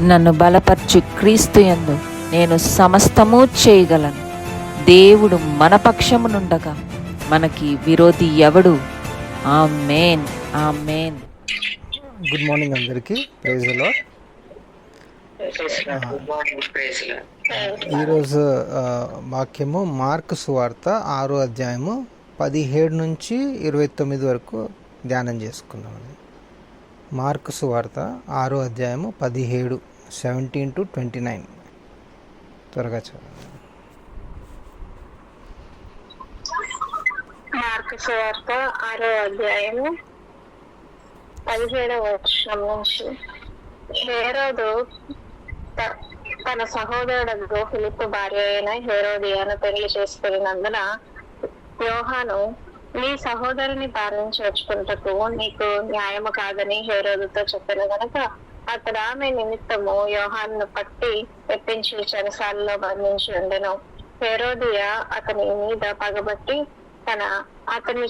నన్ను బలపరచు క్రీస్తు యందు నేను సమస్తము చేయగలను. దేవుడు మన పక్షమునుండగా మనకి విరోధి ఎవడు? Amen, amen. గుడ్ మార్నింగ్ అందరికీ. Praise the lord. ఈరోజు వాక్యము మార్కు సువార్త 6వ అధ్యాయము 17 నుంచి 29 వరకు ధ్యానం చేసుకుందామండి. మార్కు సువార్త 6వ అధ్యాయము 17, 17 to 29. త్వరగా చదవండి. మార్కు సువార్త 6వ అధ్యాయము 17వ వచనం నుంచి. హేరోదు తన సహోదరుడు ఫిలిప్పు భార్య అయిన హేరోదియాను పెళ్లి చేసుకున్నందున యోహాను, నీ సహోదరుని పాలించి వచ్చుకుంటకు నీకు న్యాయము కాదని హేరోదుతో చెప్పిన గనక అతడు ఆమె నిమిత్తము యోహాను పట్టి తెప్పించి చెరసాలలో బంధించి ఉండెను. హేరోదియా అతని మీద పగబట్టి అతన్ని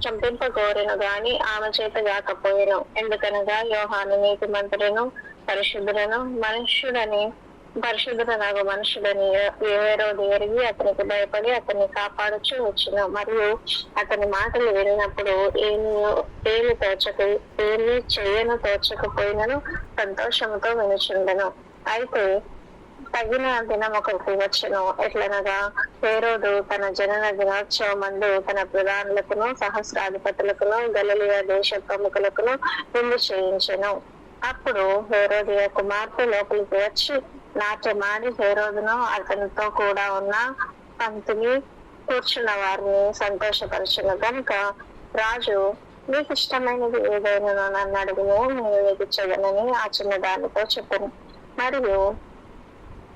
చంపింపగోరెను గాని ఆమె చేత కాకపోయాను. ఎందుకనగా యోహాను నీతిమంతులను పరిశుద్ధుడనగు మనుషుడని హేరోదు ఎరిగి అతనికి భయపడి అతన్ని కాపాడుచూ వచ్చిన. మరియు అతని మాటలు విన్నప్పుడు ఏమి చెయ్యను తోచకపోయినను సంతోషముతో వినుచుండెను. అయితే తగిన దినం ఒకటి వచ్చెను. ఎట్లనగా హేరోదు తన జనన దినోత్సవమందు తన ప్రధానులకును సహస్రాధిపతులకును గలిలయ దేశ ప్రముఖులకును విందు చేయించెను. అప్పుడు హేరోదియ కుమార్తె లోపలికి వచ్చి నాట్యమాడి హేరోదును అతనితో కూడా ఉన్న పంతుని కూర్చున్న వారిని సంతోషపరచును. గనుక రాజు, నీకు ఇష్టమైనది ఏదైనా నన్ను అడుగును, నేను నీకు ఇచ్చదనని ఆ చిన్నదానితో చెప్పాను. మరియు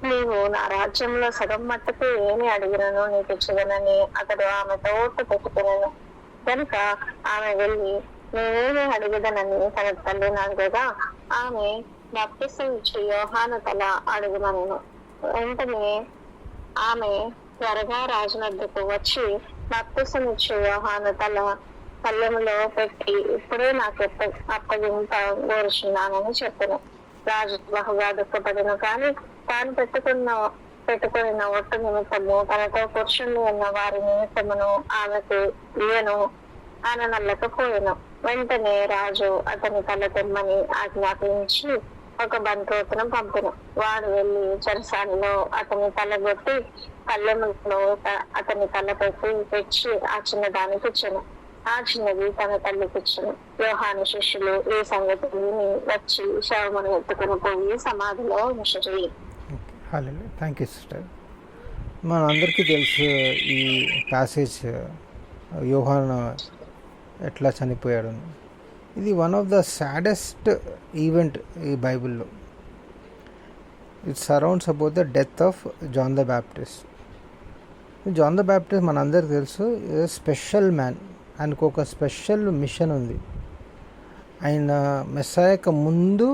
నీవు నా రాజ్యంలో సగం మట్టుకు ఏమి అడిగినను నీకు ఇచ్చదనని అతడు ఆమెతో ఓటు పెట్టుకున్నాను. కనుక ఆమె వెళ్ళి నేనేమి అడిగదనని తన తల్లిని అడగగా ఆమె బాప్తిసం ఇచ్చి యోహాను తల అడుగుమనెను. వెంటనే ఆమె త్వరగా రాజు వద్దకు వచ్చి బాప్తిసం ఇచ్చి యోహాను తల పల్లెములో పెట్టి ఇప్పుడే నాకు అప్పగింప కోరుచున్నానని చెప్పాను. రాజు బహుగా దుఃఖపడను. కానీ తాను పెట్టుకున్న ఒట్టు నిమిత్తము తనతో కూర్చుని ఉన్న వారి నిమిత్తమును ఆమెకు ఇయ్యను అననల్లకపోయాను. వెంటనే రాజు అతని తల తెమ్మని ఆజ్ఞాపించి ఒక బంధువును పంపెను. వాడు వెళ్లి చెరసాలలో అతని తలగొట్టి పల్లెములో అతని తల పెట్టి తెచ్చి ఆ చిన్నదానికి ఇచ్చాను. ఆ చిన్నది తన తల్లికి ఇచ్చాను. యోహాను శిష్యులు ఈ సంగతి విని వచ్చి శవమును ఎత్తుకుని పోయి సమాధిలో ఉంచరు. Thank you sister. మన అందరికీ తెలుసు ఈ ప్యాసేజ్, యోహాను ఎట్లా చనిపోయాడు. ఇది one of the saddest event ఈ బైబిల్లో. It surrounds about the death of John the Baptist. John the Baptist మనందరికీ తెలుసు, స్పెషల్ మ్యాన్. ఆయనకు ఒక స్పెషల్ మిషన్ ఉంది. ఆయన మెస్సాయకు ముందు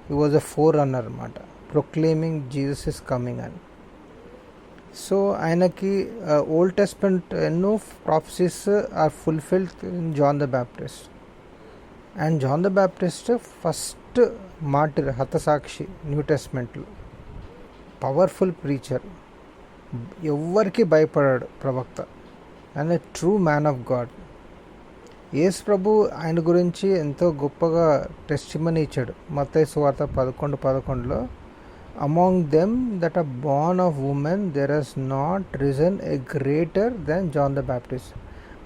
he was a forerunner అనమాట, ప్రొక్లెయిమింగ్ జీసస్ ఇస్ కమింగ్ అని. సో ఆయనకి ఓల్డ్ టెస్టమెంట్ ఎన్నో prophecies are fulfilled in John the Baptist. And John the Baptist first martyr, హతసాక్షి న్యూ టెస్టమెంట్లో. పవర్ఫుల్ ప్రీచర్, ఎవ్వరికి భయపడాడు ప్రవక్త, and a true man of God. Yesu ప్రభు ఆయన గురించి ఎంతో గొప్పగా టెస్టిమనీ ఇచ్చాడు. మత్తయి సువార్త 11:11లో, among them that are born of women there has not risen a greater than John the Baptist.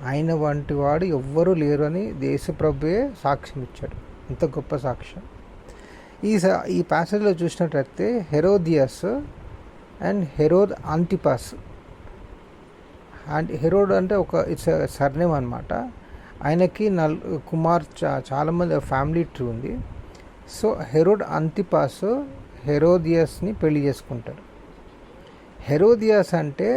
ఆయన వంటి వాడు ఎవ్వరూ లేరు అని యేసు ప్రభువే సాక్ష్యం ఇచ్చాడు. ఎంత గొప్ప సాక్ష్యం. ఈ ప్యాసేజ్లో చూసినట్లయితే హెరోదియస్ అండ్ హెరోద్ అంటిపాస్. అండ్ హెరోడ్ అంటే ఇట్స్ సర్నేమ్ అనమాట. ఆయనకి చాలామంది ఫ్యామిలీ ట్రీ ఉంది. సో హెరోడ్ అంతిపాస్ హెరోదియస్ని పెళ్లి చేసుకుంటాడు. హెరోదియస్ అంటే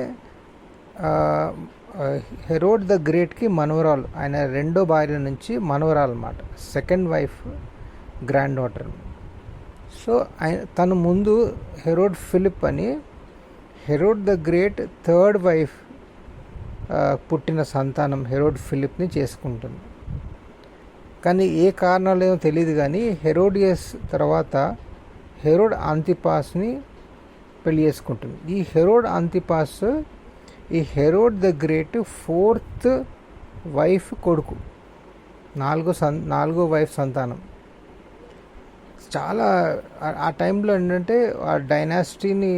హెరోడ్ ద గ్రేట్కి మనవరాలు. ఆయన రెండో భార్య నుంచి మనవరాలు అన్నమాట, second wife, grand daughter. So తను ముందు హెరోడ్ ఫిలిప్ అని, Herod the great third wife పుట్టిన సంతానం హెరోడ్ ఫిలిప్ని చేసుకుంటుంది. కానీ ఏ కారణాలేమో తెలియదు, కానీ హెరోడియస్ తర్వాత హెరోడ్ అంతిపాస్ని పెళ్లి చేసుకుంటుంది. ఈ హెరోడ్ అంతిపాస్ ఈ Herod the great 4th wife కొడుకు, నాలుగో వైఫ్ సంతానం. చాలా ఆ టైంలో ఏంటంటే ఆ డైనాసిటీని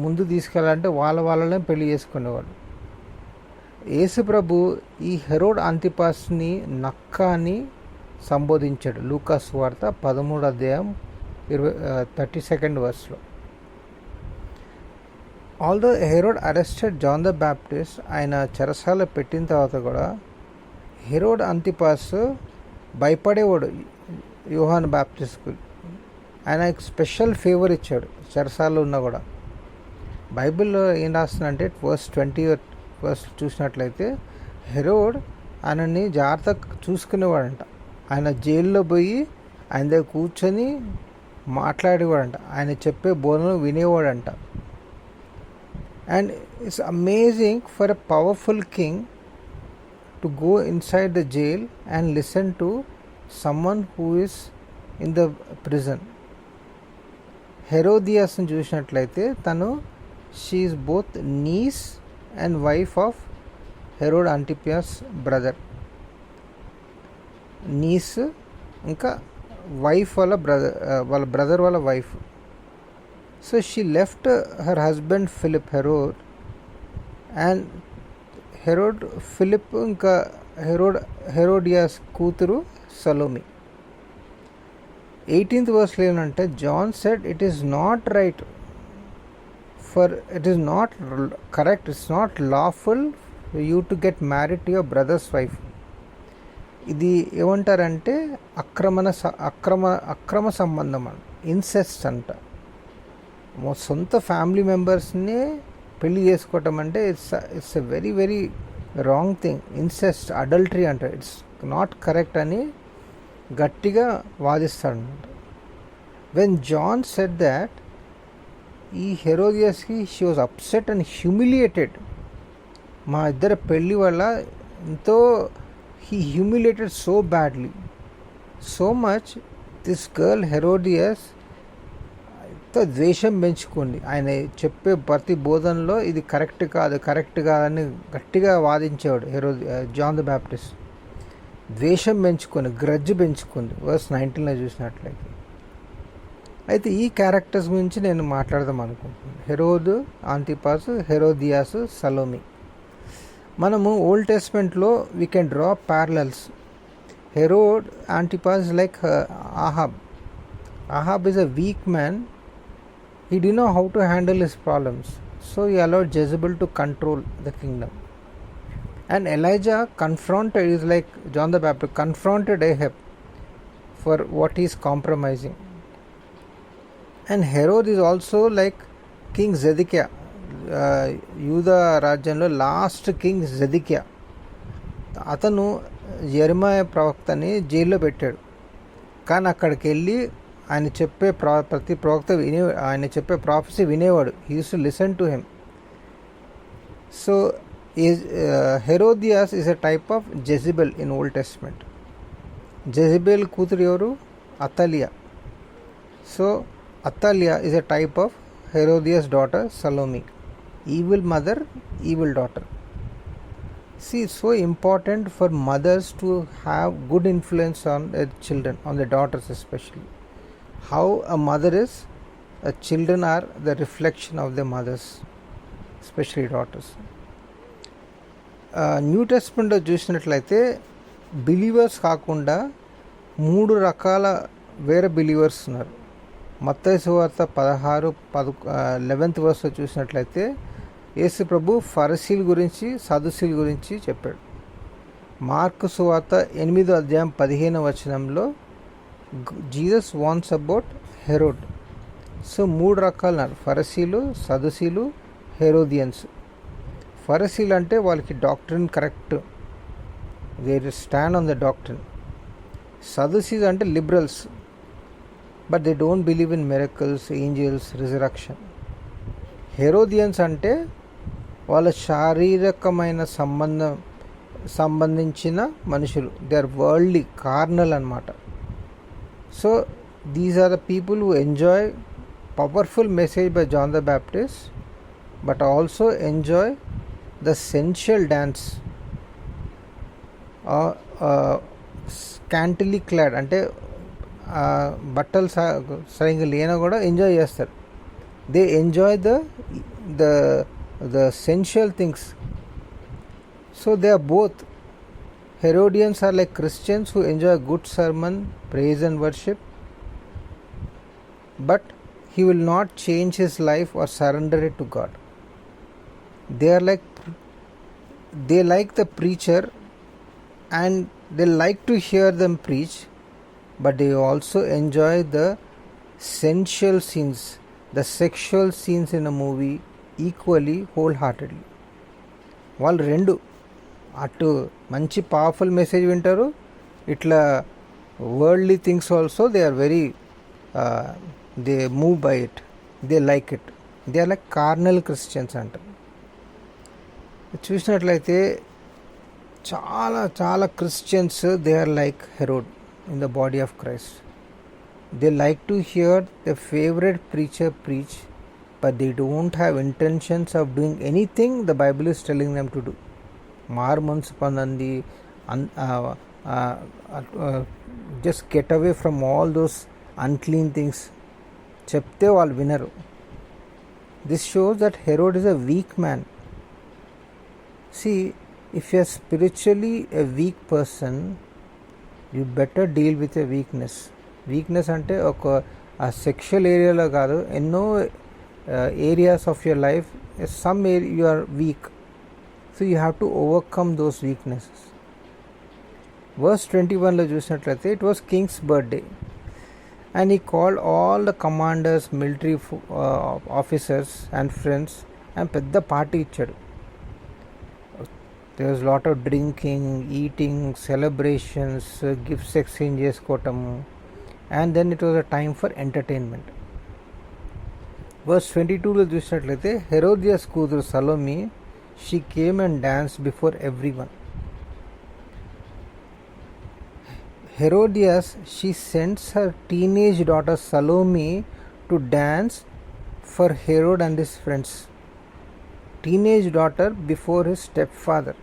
ముందు తీసుకెళ్ళాలంటే వాళ్ళనే పెళ్లి చేసుకునేవాడు. యేసు ప్రభు ఈ హెరోడ్ అంతిపాస్ని నక్క అని సంబోధించాడు లూకాసు వార్త 13:32 వర్స్లో. Although Herod arrested John the Baptist, ఆయన చెరసాల పెట్టిన తర్వాత కూడా హెరోడ్ అంతిపాస్ భయపడేవాడు యోహాన్ బ్యాప్టిస్ట్కు. ఆయన స్పెషల్ ఫేవర్ ఇచ్చాడు చెరసాలలో ఉన్నా కూడా. బైబిల్లో ఏం రాస్తుందంటే వర్స్ 20 చూసినట్లయితే హెరోడ్ ఆయనని జాగ్రత్తగా చూసుకునేవాడంట. ఆయన జైల్లో పోయి ఆయన దగ్గర కూర్చొని మాట్లాడేవాడంట, ఆయన చెప్పే బోధనలు వినేవాడంట. And it's amazing for a powerful king to go inside the jail and listen to someone who is in the prison. హెరోదియాస్ని చూసినట్లయితే తను she is both niece and wife of Herod Antipas brother. Niece ఇంకా wife వాళ్ళ brother వాళ్ళ wife. So she left her husband Philip Herod and Philip ఇంకా Herodias కూతురు Salome. 18th వర్స్లో ఏమంటే John said it is not right it is not correct, it's not lawful for you to get married to your brother's wife. ఇది ఏమంటారంటే అక్రమ సంబంధం అంట, incest అంట. సొంత ఫ్యామిలీ మెంబర్స్ని పెళ్లి చేసుకోవటం అంటే it's a very very wrong thing. Incest, adultery అంట, ఇట్స్ నాట్ కరెక్ట్ అని గట్టిగా వాదిస్తాడనమాట. వెన్ జాన్ సెడ్ దాట్, ఈ హెరోదియస్కి she was upset and humiliated. మా ఇద్దరి పెళ్ళి వల్ల ఎంతో he humiliated so badly, so much this girl Herodias ఎంతో ద్వేషం పెంచుకోండి. ఆయన చెప్పే ప్రతి బోధనలో ఇది కరెక్ట్ కాదని గట్టిగా వాదించేవాడు జాన్ ద బ్యాప్టిస్ట్. ద్వేషం పెంచుకొని, గ్రడ్జ్ పెంచుకుంది. వర్స్ 19లో చూసినట్లయితే. అయితే ఈ క్యారెక్టర్స్ గురించి నేను మాట్లాడదాం అనుకుంటున్నాను. హెరోదు ఆంతిపాస్, హెరోదియాసు, సలోమి. మనము ఓల్డ్ టెస్ట్మెంట్లో we can draw parallels. Herod Antipas like Ahab. Ahab is a weak man. He didn't know how to handle his problems, so he allowed Jezebel to control the kingdom. And Elijah is like John the Baptist confronted Ahab for what he is compromising. And Herod is also like King Zedekiah. యూదా రాజ్యంలో last king జెదకియా. అతను యెరెమయా ప్రవక్తని జైల్లో పెట్టాడు. కానీ అక్కడికి వెళ్ళి ఆయన చెప్పే ప్రతి ప్రవక్త ఆయన చెప్పే ప్రాఫెసీ వినేవాడు. He uses to listen to him. So Herodias is a type of Jezebel in old testament. Jezebel కూతురు ఎవరు? Athaliah. So Athaliah is a type of Herodias' daughter Salome. Evil mother, evil daughter. See, it's so important for mothers to have good influence on their children, on their daughters especially. How a mother is, children are the reflection of their mothers, especially daughters. New టెస్ట్మెంట్లో చూసినట్లయితే believers కాకుండా 3 రకాల వేరే believers ఉన్నారు. మత్తయి సువార్త 11th వర్స్లో చూసినట్లయితే యేసు ప్రభు ఫరిసీల గురించి, సదుసీల గురించి చెప్పాడు. మార్కు సువార్త 8వ అధ్యాయం 15వ వచనంలో Jesus warns about Herod. So 3 రకాలు, ఫరిసీలు, సదుసీలు, హెరోదియన్స్. ఫరిసీలు అంటే వాళ్ళకి doctrine correct, they stand on the doctrine. Sadducees అంటే liberals, but they don't believe in miracles, angels, resurrection. Herodians అంటే వాళ్ళ శారీరకమైన సంబంధించిన మనుషులు. దే ఆర్ వరల్డ్లీ, కార్నల్ అన్నమాట. So these are the people who enjoy powerful message by John the Baptist, but also enjoy the sensual dance, scantily clad అంటే బట్టలు సరిగ్గా లేనా కూడా ఎంజాయ్ చేస్తారు. They enjoy the sensual things. So they are both. Herodians are like Christians who enjoy good sermon, praise and worship, but he will not change his life or surrender it to God. They like the preacher and they like to hear them preach, but they also enjoy the sensual scenes, the sexual scenes in a movie equally wholeheartedly. వాళ్ళు రెండు అటు మంచి powerful message వింటారు, ఇట్లా worldly things also they are very they move by it, they like it. They are like carnal Christians అంటారు. చూసినట్లయితే చాలా చాలా Christians they are like Herod in the body of Christ. They like to hear the favourite preacher preach, but they don't have intentions of doing anything the Bible is telling them to do. మారు మనసు పొందండి, just get away from all those unclean things చెప్తే వాళ్ళు వినరు. This shows that Herod is a week man. See, if you are spiritually a weak person, you better deal with your weakness. Weakness అంటే ఒక sexual ఏరియాలో కాదు, ఎన్నో areas of your life some you are weak. So you have to overcome those weaknesses. Verse 21లో చూసినట్లయితే it was king's birthday and he called all the commanders, military officers and friends and పెద్ద party ఇచ్చాడు. There was a lot of drinking, eating, celebrations, gifts exchange చేసుకోవటము, and then it was a time for entertainment. Verse 22లో చూసినట్లయితే హెరోదియస్ కూతురు Salomi, she came and danced before everyone. Herodias, she sends her teenage daughter Salome to dance for Herod and his friends. Teenage daughter before his stepfather.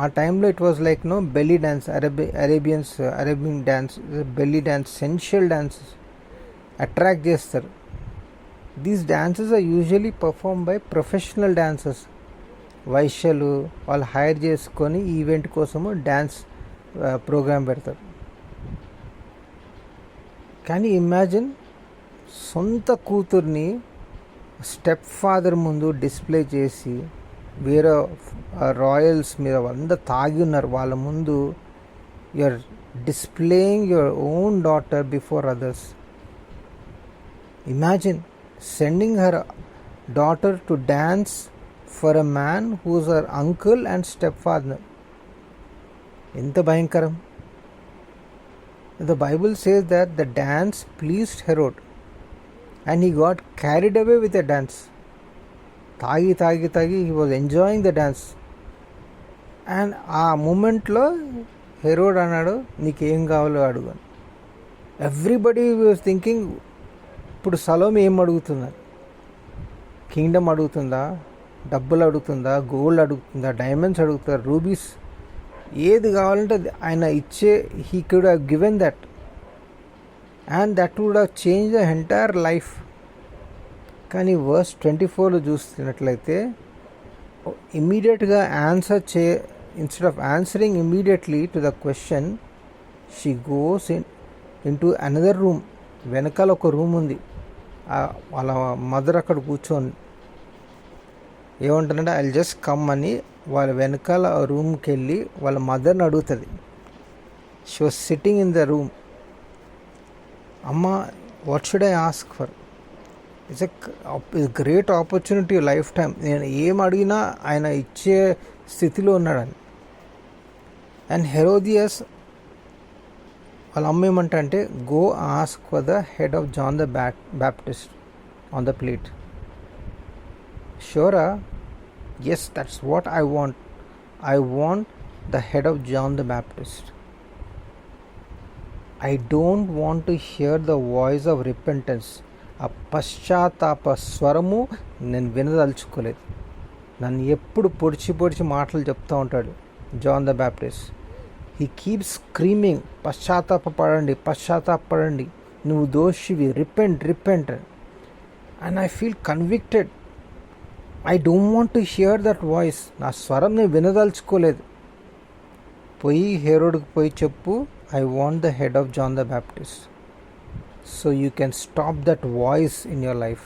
ఆ టైంలో it was like no belly dance, Arabian dance, belly dance, sensual dances attract చేస్తారు. These dances are usually perform by professional dancers. వైశ్యలు వాళ్ళు hire చేసుకొని event కోసము dance programme పెడతారు. కానీ imagine సొంత కూతుర్ని స్టెప్ ఫాదర్ ముందు డిస్ప్లే చేసి, వేరే రాయల్స్ మీద అందరు తాగి ఉన్నారు వాళ్ళ ముందు, you're displaying your own daughter before others. Imagine sending her daughter to dance for a man who's her uncle and stepfather. ఎంత భయంకరం. The Bible says that the dance pleased Herod and he got carried away with the dance. తాగి he was enjoying the dance. And ఆ మూమెంట్లో Herod అన్నాడు, నీకేం కావాలో అడుగు. Everybody was thinking, ఇప్పుడు సలోమి ఏం అడుగుతున్నారు? కింగ్డమ్ అడుగుతుందా, డబ్బులు అడుగుతుందా, గోల్డ్ అడుగుతుందా, డైమండ్స్ అడుగుతారు, రూబీస్, ఏది కావాలంటే ఆయన ఇచ్చే, he could have given that and that would have changed the entire life. కానీ వర్స్ 24లో చూస్తున్నట్లయితే ఇమీడియట్గా instead of answering immediately to the question, she goes into another room. వెనకాల ఒక రూమ్ ఉంది, వాళ్ళ మదర్ అక్కడ కూర్చొని ఏమంటారంటే ఐ విల్ జస్ట్ కమ్ అని వాళ్ళ వెనకాల రూమ్కి వెళ్ళి వాళ్ళ మదర్ని అడుగుతుంది. She was sitting in the room. అమ్మ, what should I ask for? It's a great opportunity life time. నేను ఏం అడిగినా ఆయన ఇచ్చే స్థితిలో ఉన్నాడని. అండ్ హెరోదియస్ వాళ్ళ అమ్మ ఏమంటే, go ask for the head of John the Baptist on the plate. Sure? Yes, that's what I want. I want the head of John the Baptist. I don't want to hear the voice of repentance. ఆ పశ్చాత్తాప స్వరము నేను వినదలుచుకోలేదు. నన్ను ఎప్పుడు పొడిచి పొడిచి మాటలు చెప్తూ ఉంటాడు John the Baptist. He keeps screaming, పశ్చాత్తాపడండి, నువ్వు దోషివి, repent. And I feel convicted. I don't want to hear that voice. నా స్వరం నేను వినదలుచుకోలేదు. పోయి హెరోడ్కి పోయి చెప్పు, I want the head of John the Baptist, so you can stop that voice in your life.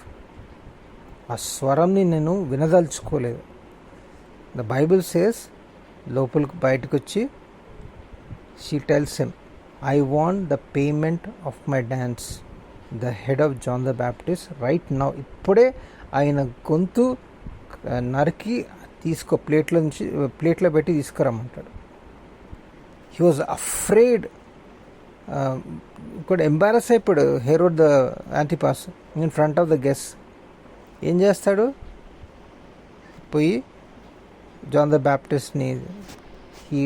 ఆ స్వరంని నేను వినదలుచుకోలేదు. ద బైబిల్ సేస్, లోపలికి బయటకు వచ్చి she tells him, I want the payment of my dance, the head of John the Baptist right now. ఇప్పుడే ఆయన గొంతు నరికి తీసుకో, ప్లేట్లో పెట్టి తీసుకురమ్మంటాడు. He was afraid. ఇక్కడ ఎంబారస్ అయిపోయాడు Herod the Antipas in front of the guest. ఏం చేస్తాడు? పోయి జాన్ ద బ్యాప్టిస్ట్ని, he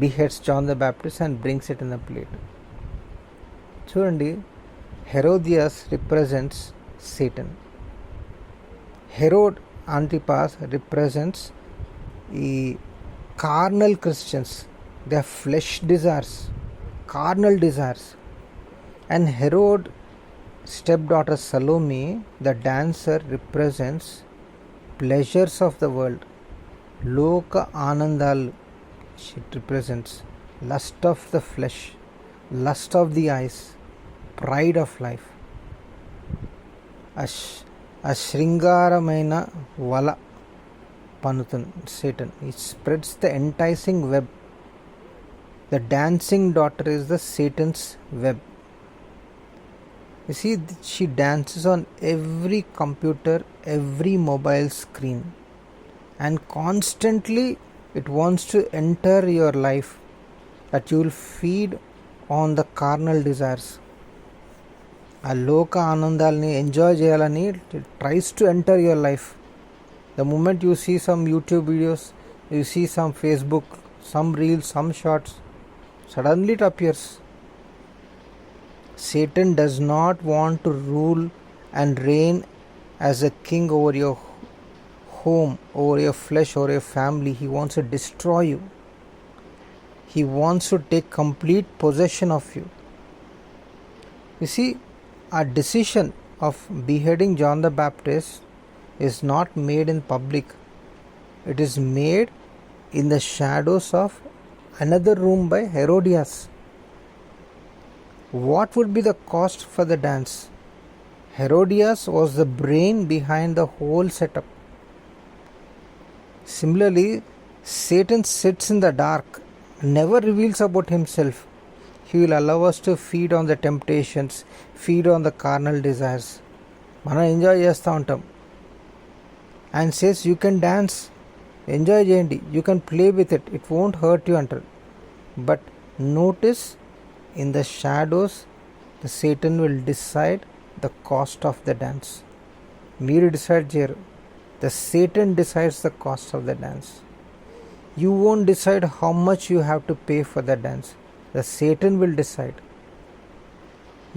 beheads John the Baptist and brings it in a plate. చూడండి, హెరోదియస్ represents Satan. Herod Antipas represents ఈ carnal Christians, the flesh desires, carnal desires. And Herod step daughter Salomi, the dancer, represents pleasures of the world, లోక ఆనందాలు. She represents lust of the flesh, lust of the eyes, pride of life. ఆ శృంగారమైన వల పన్నుతుంది Satan. It spreads the enticing web. The dancing daughter is the Satan's web. You see, she dances on every computer, every mobile screen, and constantly it wants to enter your life, that you will feed on the carnal desires. ఆ లోక ఆనందాలని enjoy చేయాలని it tries to enter your life. The moment you see some YouTube videos, you see some Facebook, some reels, some shorts, suddenly it appears. Satan does not want to rule and reign as a king over your home, over your flesh, over your family. He wants to destroy you. He wants to take complete possession of you. You see, our decision of beheading John the Baptist is not made in public. It is made in the shadows of another room by Herodias. What would be the cost for the dance? Herodias was the brain behind the whole setup. Similarly, Satan sits in the dark, never reveals about himself. He will allow us to feed on the temptations, feed on the carnal desires. మనం enjoy చేస్తూ ఉంటాం. And says you can dance, enjoy చేయండి, you can play with it, it won't hurt you అంటారు. But notice, in the shadows, the Satan will decide the cost of the dance. మీరు decide చేయరు. The Satan decides the cost of the dance. You won't decide how much you have to pay for the dance. The Satan will decide.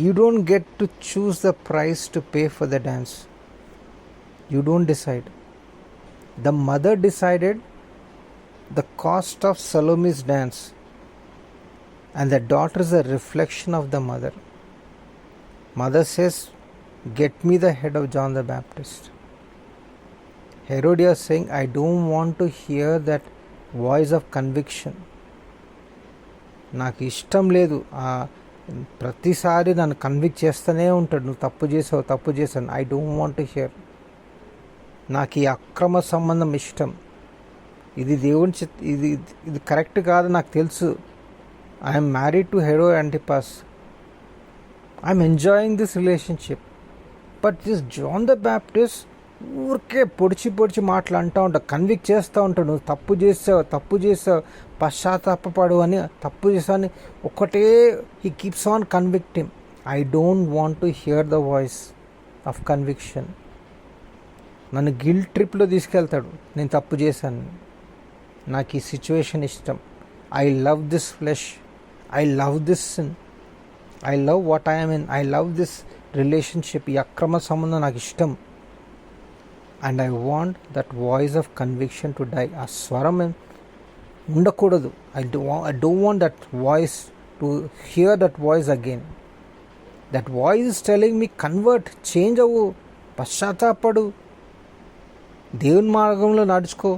You don't get to choose the price to pay for the dance. You don't decide. The mother decided the cost of Salome's dance, and the daughter is a reflection of the mother. Mother says, get me the head of John the Baptist. Herodias saying, I don't want to hear that voice of conviction. నాకు ఇష్టం లేదు. ప్రతిసారి నన్ను convict చేస్తూనే ఉంటాడు, నువ్వు తప్పు చేసావు. I don't want to here. నాకు ఈ అక్రమ సంబంధం ఇష్టం. ఇది దేవుని ఇది కరెక్ట్ కాదు, నాకు తెలుసు. I'm married to Herod Antipas. I'm enjoying this relationship. But this John the Baptist ఊరికే పొడిచి మాటలు అంటూ ఉంటాడు, కన్విక్ట్ చేస్తూ ఉంటాడు. నువ్వు తప్పు చేసావు, పశ్చాత్తాపడు అని, తప్పు చేసావు అని ఒకటే. He keeps on convicting. I don't want to hear the voice of conviction. నన్ను గిల్ట్ ట్రిప్లో తీసుకెళ్తాడు, నేను తప్పు చేశాను, నాకు ఈ సిచ్యువేషన్ ఇష్టం, I love this flesh, I love this sin. I love what I'm in, I love this relationship, ఈ అక్రమ సంబంధం నాకు ఇష్టం. And I want that voice of conviction to die. ఆ స్వరం ఉండకూడదు. I don't want that voice to hear that voice again. That voice is telling me convert, change అవ్వు, పశ్చాత్తాపడు, దేవుని మార్గంలో నడుచుకో.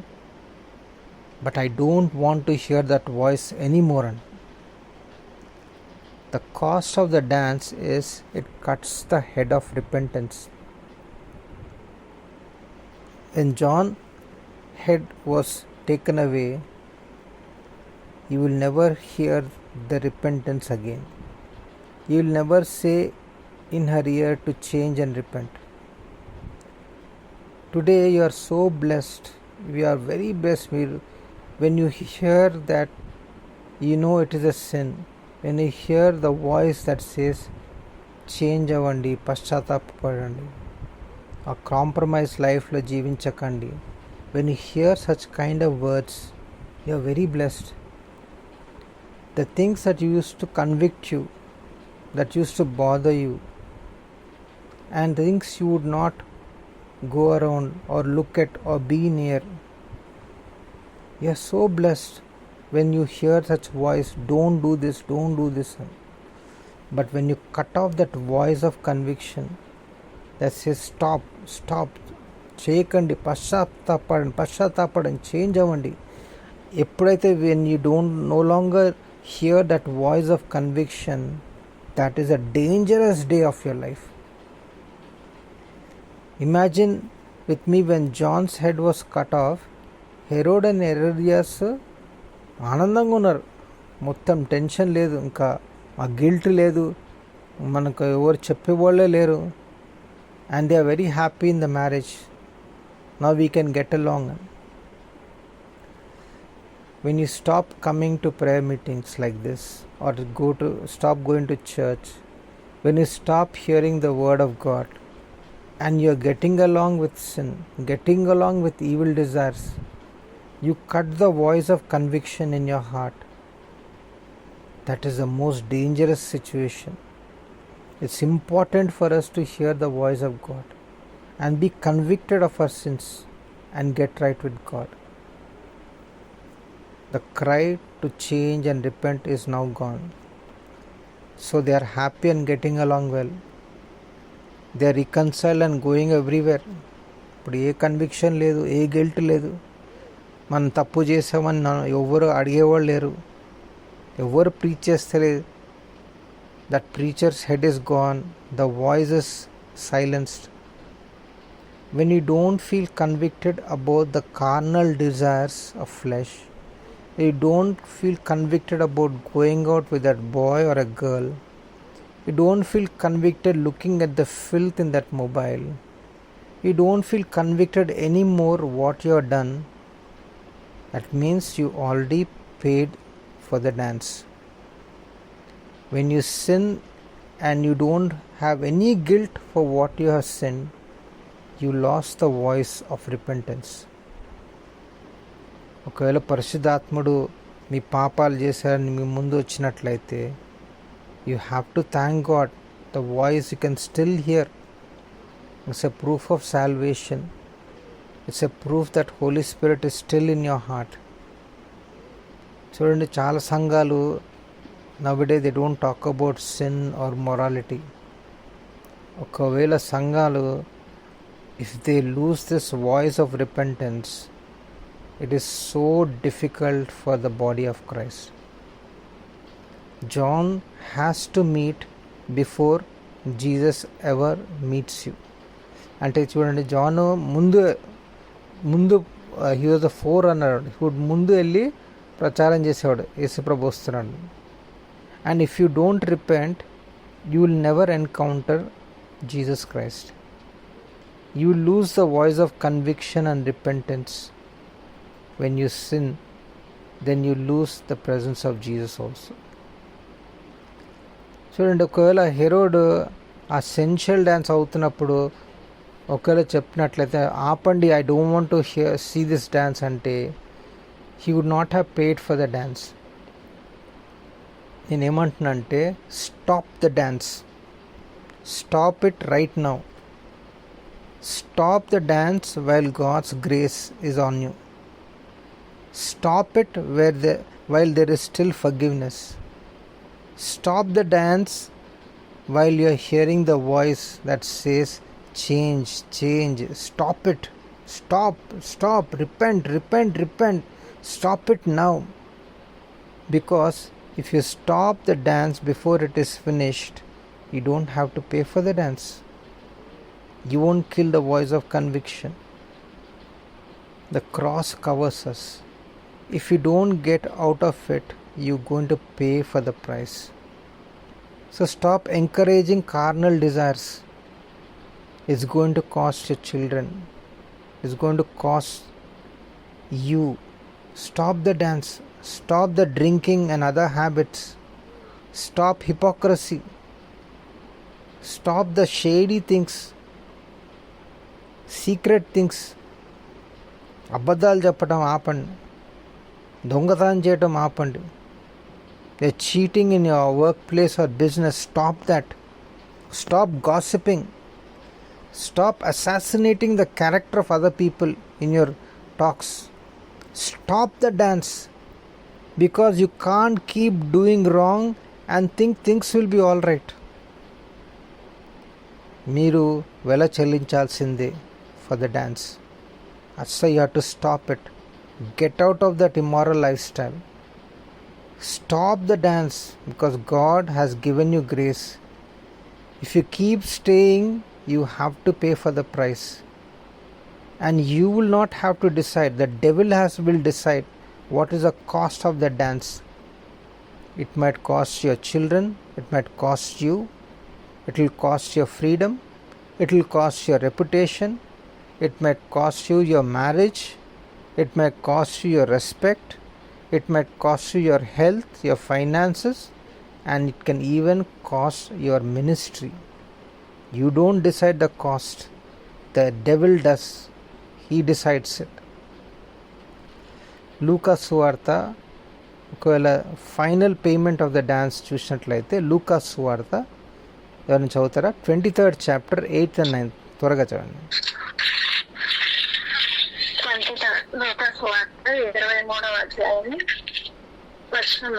But I don't want to hear that voice anymore. And the cost of the dance is it cuts the head of repentance. When John's head was taken away, you will never hear the repentance again. You will never say in her ear to change and repent. Today you are so blessed. We are very blessed when you hear that you know it is a sin. When you hear the voice that says change అవ్వండి, పశ్చాత్తాపడండి, ఆ compromise లైఫ్లో జీవించకండి. When you hear such kind of words, you are very blessed. The things that uses to convict you, that uses to bother you, and things you would not go around or look at or be near. You are so blessed when you hear such voice, don't do this, don't do this. But when you cut off that voice of conviction that says stop, stop, చేయకండి, పశ్చాత్తాపడండి, change అవ్వండి. ఎప్పుడైతే when you don't no longer hear that voice of conviction, that is a dangerous day of your life. Imagine with me when John's head was cut off, Herod and Herodias ఆనందంగా ఉన్నారు. మొత్తం tension లేదు, ఇంకా ఆ guilt లేదు, మనకు ఎవరు చెప్పేవాళ్ళే లేరు. And they are very happy in the marriage. Now we can get along. When you stop coming to prayer meetings like this, or stop going to church, when you stop hearing the word of God, and you are getting along with sin, getting along with evil desires, you cut the voice of conviction in your heart. That is the most dangerous situation. It's important for us to hear the voice of God and be convicted of our sins and get right with God. The cry to change and repent is now gone. So they are happy and getting along well. They are reconciled and going everywhere. ఇప్పుడు ఏ conviction లేదు, ఏ guilt లేదు. మనం తప్పు చేసామని ఎవరు అడిగేవాళ్ళు లేరు, ఎవరు ప్రీచ్ చేస్తలేదు. That preacher's head is gone, the voice is silenced. When you don't feel convicted about the carnal desires of flesh, you don't feel convicted about going out with that boy or a girl, you don't feel convicted looking at the filth in that mobile, you don't feel convicted anymore what you have done, that means you already paid for the dance. When you sin and you don't have any guilt for what you have sinned, you lost the voice of repentance. ఒకవేళ పరిశుద్ధాత్ముడు మీ పాపాలు చేశారని మీ ముందు వచ్చినట్లయితే, you have to thank God. The voice you can still hear. It's a proof of salvation. It's a proof that Holy Spirit is still in your heart. చూడండి, చాలా సంఘాలు nowadays they don't talk about sin or morality. ఒకవేళ సంఘాలు if they lose this voice of repentance, it is so difficult for the body of Christ. John has to meet before Jesus ever meets you. అంటే చూడండి, John ముందు he was the forerunner. ముందు వెళ్ళి ప్రచారం చేసేవాడు, యేసుప్రభు వస్తున్నాడు. And if you don't repent, you will never encounter Jesus Christ. You will lose the voice of conviction and repentance. When you sin, then you lose the presence of Jesus also. చూడండి, ఒకవేళ Herod ఆ సెన్షియల్ dance అవుతున్నప్పుడు ఒకవేళ చెప్పినట్లయితే ఆపండి, I don't want to see this dance అంటే, he would not have paid for the dance. నేనేమంటున్నా అంటే stop the dance, stop it right now. Stop the dance while God's grace is on you. Stop it while there is still forgiveness. Stop the dance while you are hearing the voice that says change, change. Stop it. Stop. Repent. Stop it now. Because if you stop the dance before it is finished, you don't have to pay for the dance. You won't kill the voice of conviction. The cross covers us. If you don't get out of it, you're going to pay for the price. So stop encouraging carnal desires. It's going to cost your children. It's going to cost you. Stop the dance. Stop the drinking and other habits. Stop hypocrisy. Stop the shady things, secret things. అబద్ధాలు చెప్పడం ఆపండి, దొంగతనం చేయటం ఆపండి. You're cheating in your workplace or business. Stop that. Stop gossiping. Stop assassinating the character of other people in your talks. Stop the dance, because you can't keep doing wrong and think things will be all right. మీరు వెల చెల్లించాల్సిందే for the dance. So you have to stop it. Get out of that immoral lifestyle. Stop the dance, because God has given you grace. If you keep staying, you have to pay for the price. And you will not have to decide. The devil will decide what is the cost of the dance. It might cost your children. It might cost you. It will cost your freedom. It will cost your reputation. It might cost you your marriage. It might cost you your respect. It might cost you your health, your finances, and it can even cost your ministry. You don't decide the cost. The devil does. He decides it. లూకా సువార్త, ఒకవేళ final payment of the dance చూసినట్లయితే లూకా సువార్త ఎవరిని చదువుతారా? 23rd chapter 8th and 9th. త్వరగా చదవండి. 23వ అధ్యాయం వర్షం.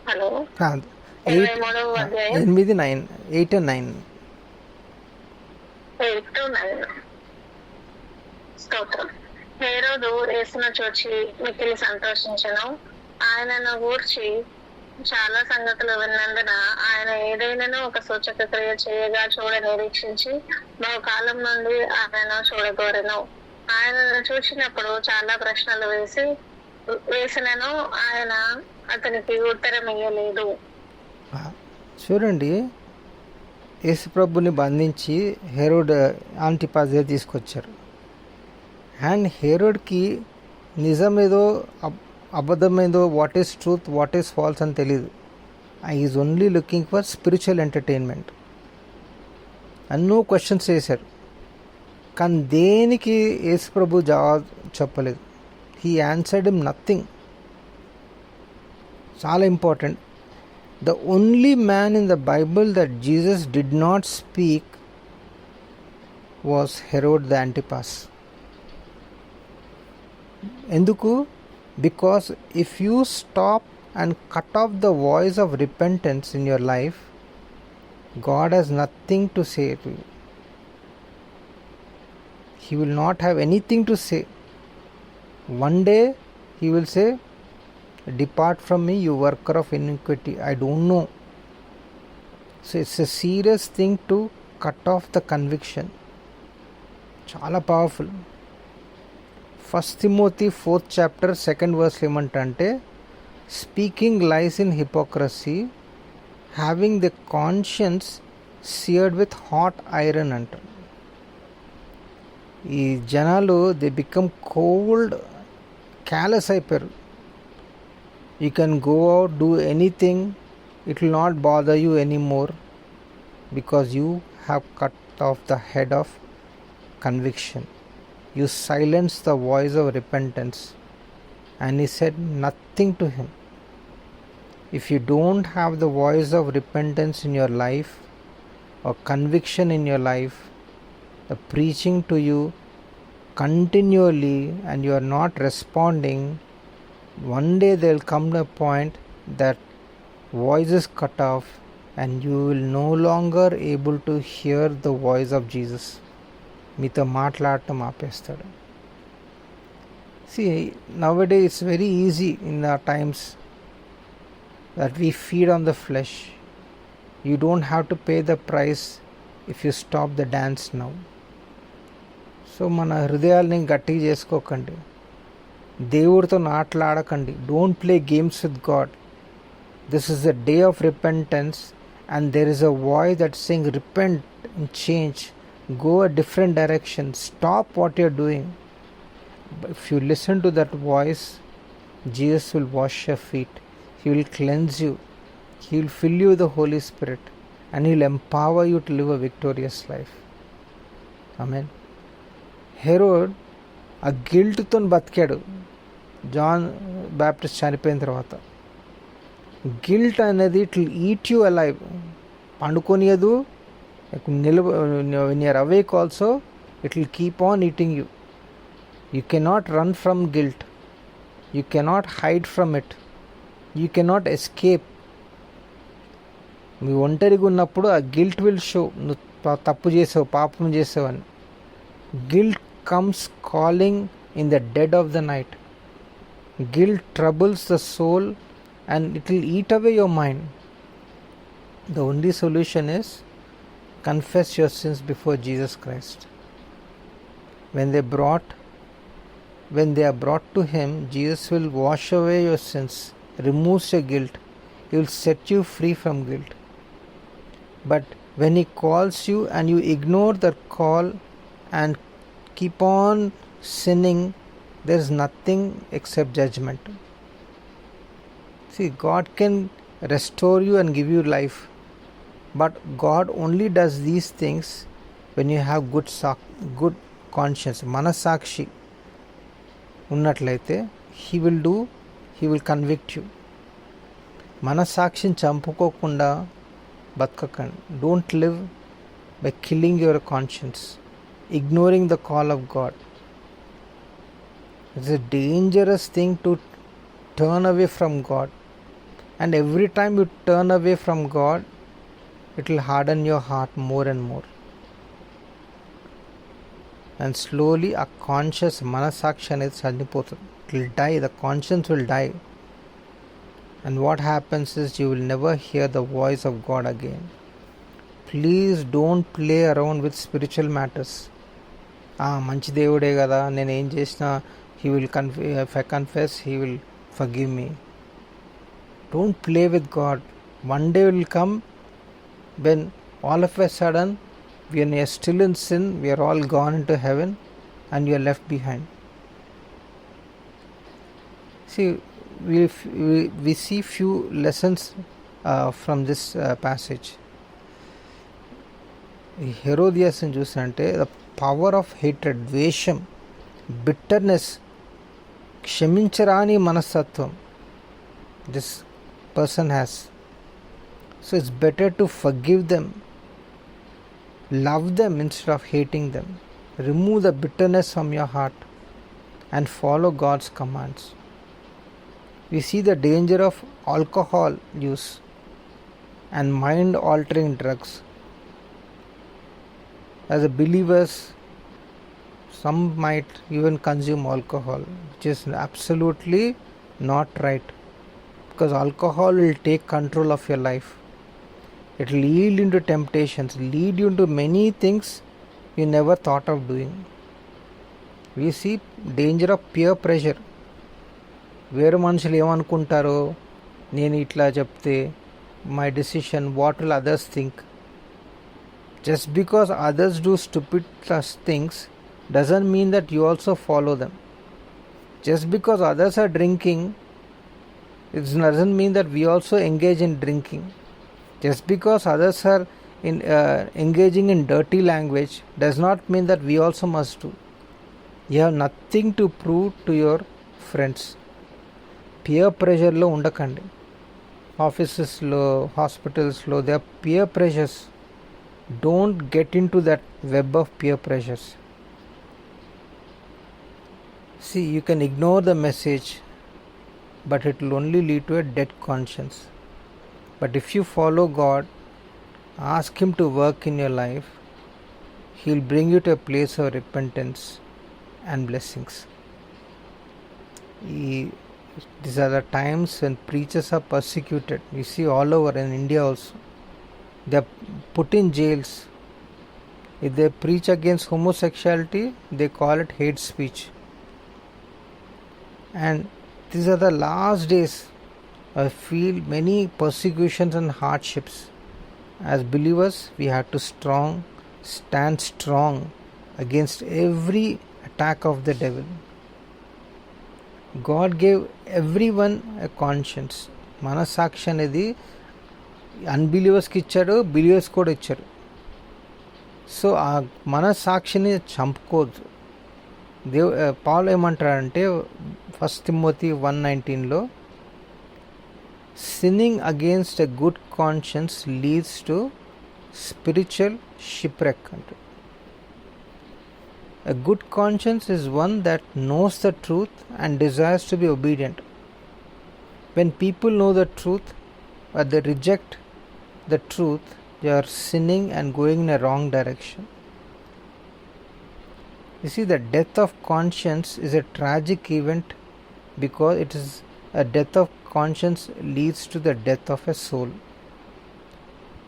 హలో, 23వ అధ్యాయం 8, 9, 8 and 9. 8 to 9. స్తోత్రం. హేరోదు యేసును చూచి మిక్కిలి సంతోషించెను. ఆయనను గూర్చి చాలా సంగతులు విన్నందున ఆయన ఏదైనాను ఒక సూచక క్రియ చేయగా చూడ నిరీక్షించి బహుకాలం నుండి ఆయనను చూడగోరెను. ఆయనను చూసినప్పుడు చాలా ప్రశ్నలు వేసినను, ఆయన అతనికి ఉత్తరం ఇయ్యలేదు. చూడండి, యేసుప్రభుని బంధించి హెరోడ్ ఆంటిపాస్ దగ్గర తీసుకొచ్చారు. అండ్ హెరోడ్కి నిజమేదో అబద్ధమేదో, what is truth, what is false అని తెలియదు. Is only looking for spiritual entertainment. ఎన్నో క్వశ్చన్స్ వేశారు, కానీ దేనికి యేసుప్రభు జవాబు చెప్పలేదు. He answered him nothing. చాలా important. The only man in the Bible that Jesus did not speak was Herod the Antipas. ఎందుకు? Because if you stop and cut off the voice of repentance in your life, God has nothing to say to you. He will not have anything to say. One day He will say, "Depart from me, you worker of iniquity." I don't know. So it's a serious thing to cut off the conviction. Chala powerful. 1 Timothy 4th chapter 2nd verse ఏమంటే, speaking lies in hypocrisy, having the conscience seared with hot iron అంటారు. ఈ జనాలు they become cold, callous అయిపోయారు. You can go out, do anything, it will not bother you anymore, because you have cut off the head of conviction. You silenced the voice of repentance. And he said nothing to him. If you don't have the voice of repentance in your life or conviction in your life, the preaching to you continually and you are not responding, one day there will come a point that voice is cut off and you will no longer able to hear the voice of Jesus. మీతో మాట్లాడటం ఆపేస్తాడు. See, nowadays it's very easy in our times that we feed on the flesh. You don't have to pay the price if you stop the dance now. So మన హృదయాల్ని గట్టిగా చేసుకోకండి, దేవుడితో ఆటలాడకండి. Don't play games with God. This is the day of repentance and there is a voice that saying repent and change, go a different direction, stop what you're doing. If you listen to that voice, Jesus will wash your feet, he will cleanse you, he will fill you with the Holy Spirit, and he will empower you to live a victorious life. Amen. Herod ఆ గిల్ట్తో బతికాడు John Baptist చనిపోయిన తర్వాత. Guilt అనేది it will eat you alive. పండుకొనియదు, when you are awake also it will keep on eating you. You cannot run from guilt, you cannot hide from it, you cannot escape. మీ ఒంటరిగా ఉన్నప్పుడు ఆ guilt will show, నువ్వు తప్పు చేసావు, పాపం చేసావు అని. Guilt comes calling in the dead of the night. Guilt troubles the soul and it will eat away your mind. The only solution is confess your sins before Jesus Christ. When they are brought to him, Jesus will wash away your sins, removes your guilt, he will set you free from guilt. But when he calls you and you ignore the call and keep on sinning, there is nothing except judgment. See, God can restore you and give you life, but God only does these things when you have good conscience. మనసాక్షి ఉన్నట్లయితే he will convict you. మనసాక్షిని చంపుకోకుండా బతకకండి. Don't live by killing your conscience, ignoring the call of God. It's a dangerous thing to turn away from God, and every time you turn away from God, it will harden your heart more and more, and slowly a conscious మనసాక్షి అనేది చనిపోతుంది. It will die, the conscience will die, and what happens is you will never hear the voice of God again. Please don't play around with spiritual matters. మంచి దేవుడే కదా, నేను ఏం చేసినా he will if I confess he will forgive me. Don't play with God. One day will come when all of a sudden, when we are still in sin, we are all gone into heaven and you are left behind. See, we see few lessons from this passage. హెరోదియాస్ని చూసినంటే the power of hatred, ద్వేషం, bitterness, క్షమించరాని మనస్తత్వం this person has. So it's better to forgive them, love them instead of hating them. Remove the bitterness from your heart and follow God's commands. We see the danger of alcohol use and mind altering drugs. As a believers, some might even consume alcohol, which is absolutely not right, because alcohol will take control of your life. It will lead into temptations, lead you into many things you never thought of doing. We see danger of peer pressure. వేరే మనుషులు ఏమనుకుంటారో, నేను ఇట్లా చెప్తే my decision, what will others think. Just because others do stupid things doesn't mean that you also follow them. Just because others are drinking, it doesn't mean that we also engage in drinking. Just because others are engaging in dirty language does not mean that we also must do. You have nothing to prove to your friends. Peer pressure లో ఉండకండి. ఆఫీసెస్లో, హాస్పిటల్స్లో, they are peer pressures. Don't get into that web of peer pressures. See, you can ignore the message, but it will only lead to a dead conscience. But if you follow God, ask Him to work in your life, He will bring you to a place of repentance and blessings. These are the times when preachers are persecuted. You see all over in India also. They are put in jails. If they preach against homosexuality, they call it hate speech. And these are the last days. I feel many persecutions and hardships. As believers, we have to stand strong against every attack of the devil. God gave everyone a conscience. మనసాక్షి అనేది అన్బిలీవర్స్కి ఇచ్చాడు, believers కూడా ఇచ్చారు. So ఆ మనసాక్షిని చంపుకోవద్దు. Paul ఏమంటాడంటే 1 Timothy 1:19లో, sinning against a good conscience leads to spiritual shipwreck అంటే. A good conscience is one that knows the truth and desires to be obedient. When people know the truth but they reject the truth, they are sinning and going in a wrong direction. You see, the death of conscience is a tragic event because it is a death of conscience leads to the death of a soul.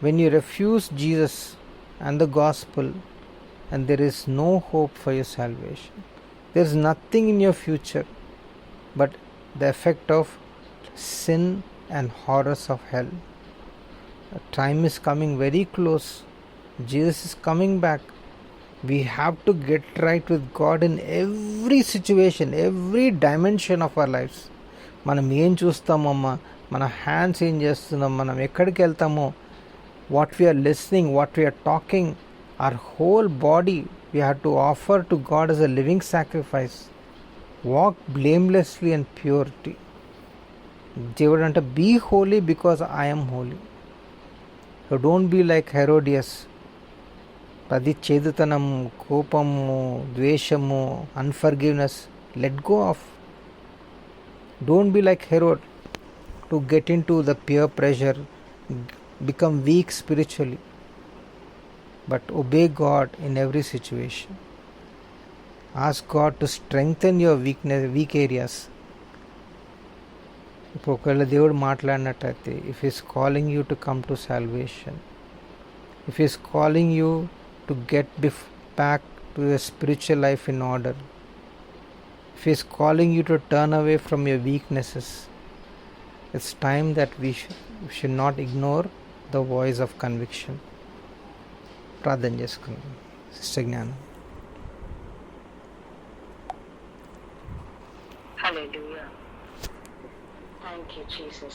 When you refuse Jesus and the gospel, and there is no hope for your salvation, there is nothing in your future but the effect of sin and horrors of hell. Time is coming very close. Jesus is coming back. We have to get right with God in every situation, every dimension of our lives. మనం ఏం చూస్తామమ్మా, మన hands ఏం చేస్తున్నాం, మనం ఎక్కడికి వెళ్తామో, what we are listening, what we are talking, our whole body we have to offer to God as a living sacrifice. Walk blamelessly in purity. దేవుడు అంటే be holy because I am holy. So don't be like Herodias. అది చేదుతనము, కోపము, ద్వేషము, unforgiveness. Let go of. Don't be like Herod to get into the peer pressure, become weak spiritually. But obey God in every situation. Ask God to strengthen your weak areas. ఇప్పుడు ఒకవేళ దేవుడు మాట్లాడినట్టయితే, if is calling you to come to salvation, if is calling you to get back to your spiritual life in order, if is calling you to turn away from your weaknesses, it's time that we should not ignore the voice of conviction. ప్రార్థన చేసుకుందాం. Sister జ్ఞానం. Hallelujah. Thank you, Jesus.